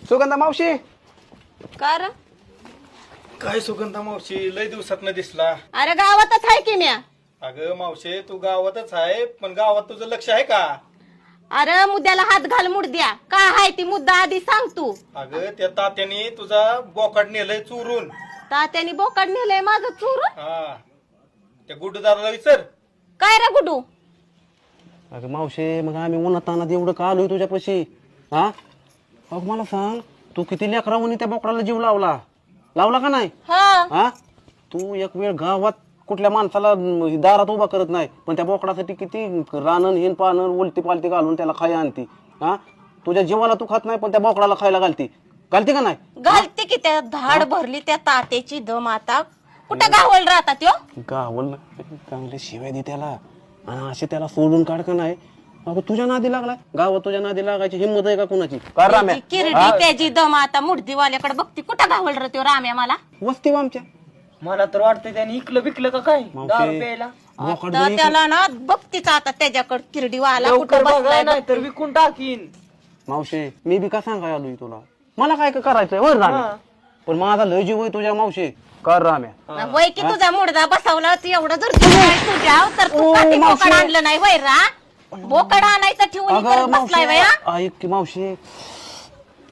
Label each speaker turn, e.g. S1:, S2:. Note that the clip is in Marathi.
S1: सुगंधा मावशी.
S2: कार
S3: काय सुगंधा मावशी लय दिवसात न दिसला.
S2: अरे गावातच आहे की म्या.
S3: अगं मावशी तू गावातच आहे पण गावात तुझं लक्ष आहे का?
S2: अरे मुद्द्याला हात घाल मुडद्या. काय आहे ती मुद्दा आधी सांग तू.
S3: अगं त्या तात्याने तुझा बोकाड नेलंय चोरून.
S2: तात्यानी बोकाड नेलंय माझं चोरून.
S3: हा त्या गुड्डूदाराला विचार.
S2: काय रे गुडू?
S1: अगं मावशी मग आम्ही उन्हातानात एवढं का आलोय तुझ्यापाशी? हा अग मला सांग, तू किती लेकरावनी त्या बोकडाला जीव लावला का नाही? हा तू एक वेळ गावात कुठल्या माणसाला दारात उभा करत नाही, पण त्या बोकडासाठी किती रानन हिन पानन उलटी पालती घालून त्याला खाया आणती. हा तुझ्या जीवाला तू खात नाही पण त्या बोकडाला खायला घालती का नाही?
S2: घालते की त्या धाड भरली त्या तात्याची दम. आता कुठं गावल राहतात त्यो?
S1: गावल चांगले शिवाय दे त्याला आणि असे त्याला सोडून काढ का नाही. अगं तुझ्या नादी लागलाय, गावात तुझ्या नादी लागायची हिंमत आहे का कुणाची?
S2: त्याची किरडी त्याची दम. आता मुडदीवाल्याकडे बघती कुठं गावल रे त्यो राम्या मला.
S1: वस्ती आमच्या
S4: मला तर वाटतं त्याने इकलं बिकलं का काय दारू प्यायला.
S2: आता त्याला ना बघतीच आता त्याच्याकडे किरडीवाला कुठं
S4: लवकर बघा
S2: बसलाय.
S4: नाही तर विकून टाकीन.
S1: मावशे मी बी का सांगाय आलोय तुला, मला काय करायचंय वर राम्या, पण माझा लय जीव आहे तुझ्या मावशे. कर राम्या
S2: वय की तुझा मुडदा बसवला एवढं जर तुझ्या तर तू का ते बोकड आणलं नाही वैरा. बोकड आणायचं ठेवून इकडं बसलाय वया.
S1: ऐक की मावशे,